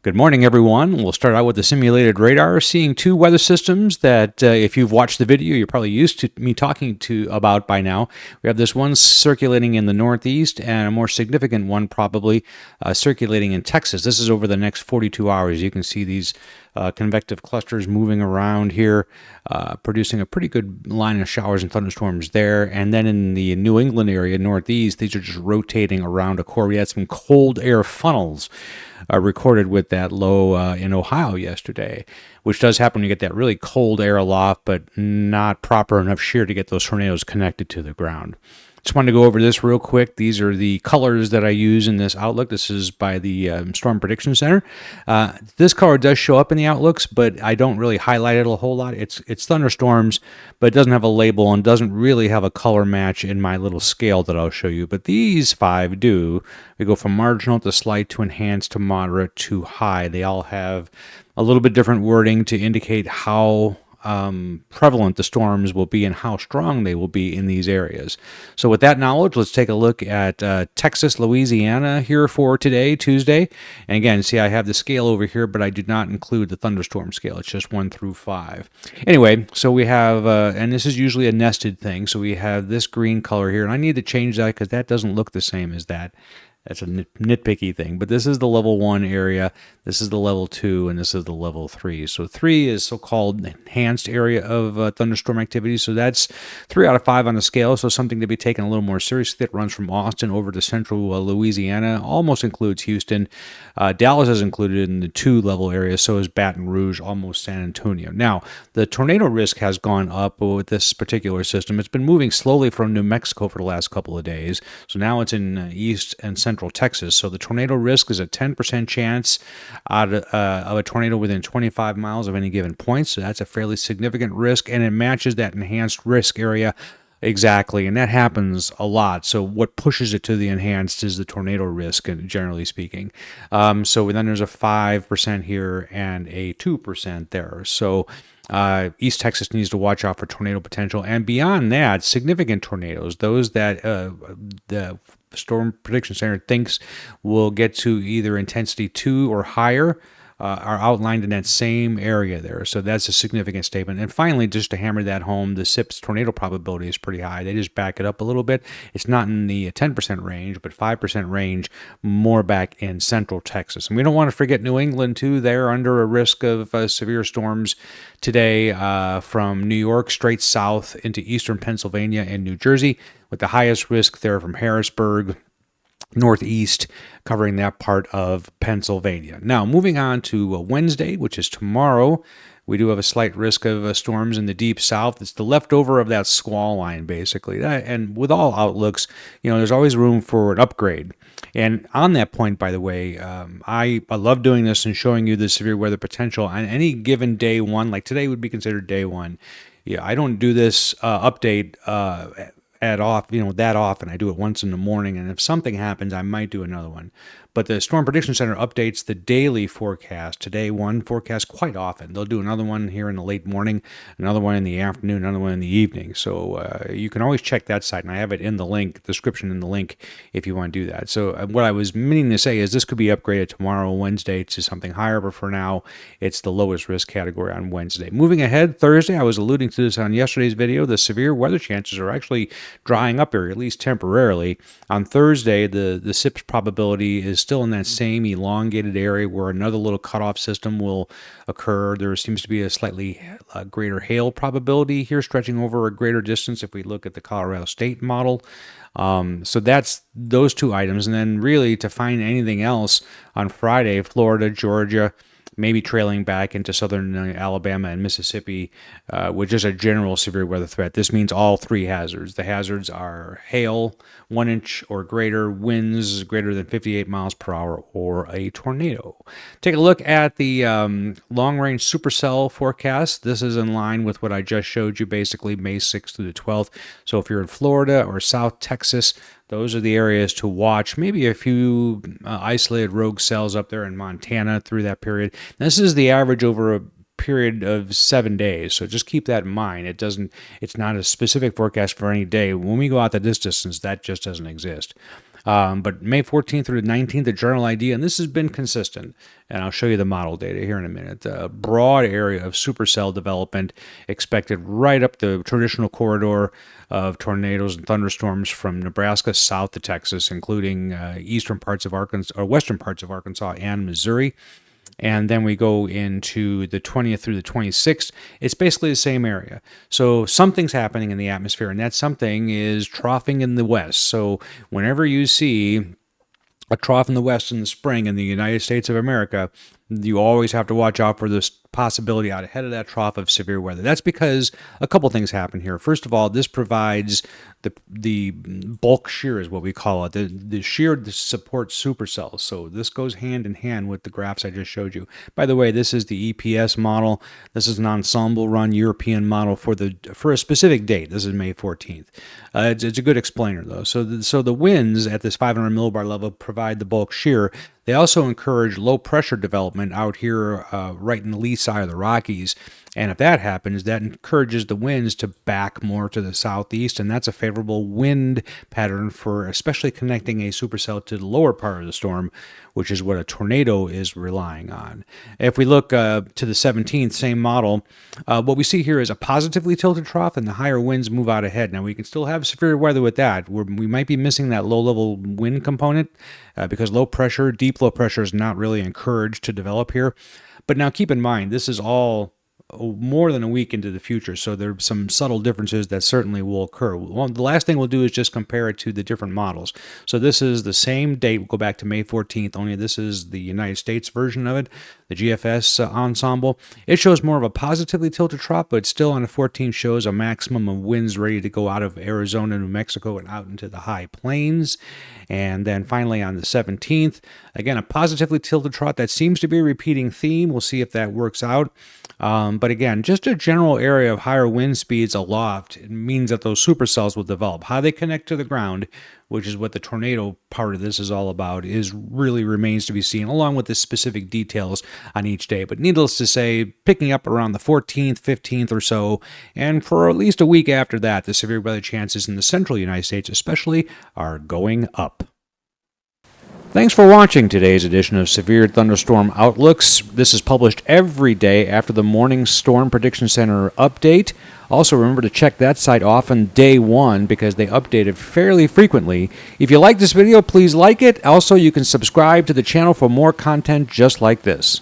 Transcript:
Good morning, everyone. We'll start out with the simulated radar, seeing two weather systems that, if you've watched the video, you're probably used to me talking about by now. We have this one circulating in the northeast, and a more significant one probably circulating in Texas. This is over the next 42 hours. You can see these convective clusters moving around here, producing a pretty good line of showers and thunderstorms there. And then in the New England area, northeast, these are just rotating around a core. We had some cold air funnels recorded with that low in Ohio yesterday, which does happen when you get that really cold air aloft, but not proper enough shear to get those tornadoes connected to the ground. Just wanted to go over this real quick. These are the colors that I use in this Outlook. This is by the Storm Prediction Center. This color does show up in the Outlooks, but I don't really highlight it a whole lot. It's thunderstorms, but it doesn't have a label and doesn't really have a color match in my little scale that I'll show you. But these five do. We go from marginal to slight to enhanced to moderate to high. They all have a little bit different wording to indicate how prevalent the storms will be and how strong they will be in these areas. So with that knowledge, let's take a look at Texas, Louisiana here for today, Tuesday. And again, see, I have the scale over here, but I did not include the thunderstorm scale. It's just 1 through 5. Anyway, so we have, and this is usually a nested thing, so we have this green color here, and I need to change that because that doesn't look the same as that. That's a nitpicky thing, but this is the level 1 area, this is the level 2, and this is the level 3. So 3 is so-called enhanced area of thunderstorm activity, so that's 3 out of 5 on the scale, so something to be taken a little more seriously. It runs from Austin over to central Louisiana, almost includes Houston. Dallas is included in the 2-level area, so is Baton Rouge, almost San Antonio. Now, the tornado risk has gone up with this particular system. It's been moving slowly from New Mexico for the last couple of days, so now it's in east and central Texas. So the tornado risk is a 10% chance of a tornado within 25 miles of any given point. So that's a fairly significant risk, and it matches that enhanced risk area exactly, and that happens a lot. So what pushes it to the enhanced is the tornado risk, generally speaking. So then there's a 5% here and a 2% there. So East Texas needs to watch out for tornado potential, and beyond that, significant tornadoes, those that the Storm Prediction Center thinks will get to either intensity 2 or higher, are outlined in that same area there. So that's a significant statement. And finally, just to hammer that home, the SIP's tornado probability is pretty high. They just back it up a little bit. It's not in the 10% range, but 5% range, more back in central Texas. And we don't want to forget New England, too. They're under a risk of severe storms today from New York straight south into eastern Pennsylvania and New Jersey, with the highest risk there from Harrisburg northeast, covering that part of Pennsylvania. Now, moving on to Wednesday, which is tomorrow, we do have a slight risk of storms in the deep south. It's the leftover of that squall line, basically. And with all outlooks, there's always room for an upgrade. And on that point, by the way, I love doing this and showing you the severe weather potential on any given day one. Like today would be considered day one. Yeah, I don't do this update that often. I do it once in the morning, and if something happens, I might do another one. But the Storm Prediction Center updates the daily forecast, today one forecast, quite often. They'll do another one here in the late morning, another one in the afternoon, another one in the evening. So you can always check that site, and I have it in the link, description in the link, if you want to do that. So what I was meaning to say is this could be upgraded tomorrow, Wednesday, to something higher, but for now, it's the lowest risk category on Wednesday. Moving ahead, Thursday, I was alluding to this on yesterday's video, the severe weather chances are actually drying up here, at least temporarily. On Thursday, the SIP's probability is still in that same elongated area where another little cutoff system will occur. There seems to be a slightly greater hail probability here, stretching over a greater distance if we look at the Colorado State model. So that's those two items. And then really to find anything else on Friday, Florida, Georgia, maybe trailing back into southern Alabama and Mississippi with just a general severe weather threat. This means all three hazards. The hazards are hail, 1 inch or greater, winds greater than 58 miles per hour, or a tornado. Take a look at the long-range supercell forecast. This is in line with what I just showed you, basically May 6th through the 12th. So if you're in Florida or South Texas, those are the areas to watch. Maybe a few isolated rogue cells up there in Montana through that period. This is the average over a period of 7 days, so just keep that in mind. It's not a specific forecast for any day. When we go out to this distance, that just doesn't exist. But May 14th through the 19th, the general idea, and this has been consistent, and I'll show you the model data here in a minute. A broad area of supercell development expected right up the traditional corridor of tornadoes and thunderstorms from Nebraska south to Texas, including eastern parts of Arkansas, or western parts of Arkansas and Missouri. And then we go into the 20th through the 26th. It's basically the same area. So something's happening in the atmosphere, and that something is troughing in the west. So whenever you see a trough in the west in the spring in the United States of America, you always have to watch out for this possibility out ahead of that trough of severe weather. That's because a couple things happen here. First of all, this provides the bulk shear is what we call it, the shear to support supercells. So this goes hand in hand with the graphs I just showed you. By the way, this is the EPS model. This is an ensemble run European model for a specific date. This is May 14th. It's a good explainer though. So the winds at this 500 millibar level provide the bulk shear. They also encourage low pressure development out here right in the lee side of the Rockies. And if that happens, that encourages the winds to back more to the southeast, and that's a favorable wind pattern for especially connecting a supercell to the lower part of the storm, which is what a tornado is relying on. If we look to the 17th, same model, what we see here is a positively tilted trough, and the higher winds move out ahead. Now, we can still have severe weather with that. We might be missing that low-level wind component because deep low pressure is not really encouraged to develop here. But now keep in mind, this is all more than a week into the future, so there are some subtle differences that certainly will occur. The last thing we'll do is just compare it to the different models. So this is the same date. We'll go back to May 14th, only this is the United States version of it, the GFS ensemble. It shows more of a positively tilted trough, but still on the 14th shows a maximum of winds ready to go out of Arizona, New Mexico, and out into the high plains. And then finally on the 17th, again, a positively tilted trough. That seems to be a repeating theme. We'll see if that works out. But again, just a general area of higher wind speeds aloft, it means that those supercells will develop. How they connect to the ground, which is what the tornado part of this is all about, really remains to be seen, along with the specific details on each day. But needless to say, picking up around the 14th, 15th or so, and for at least a week after that, the severe weather chances in the central United States especially are going up. Thanks for watching today's edition of Severe Thunderstorm Outlooks. This is published every day after the morning Storm Prediction Center update. Also, remember to check that site off on day one because they update it fairly frequently. If you like this video, please like it. Also, you can subscribe to the channel for more content just like this.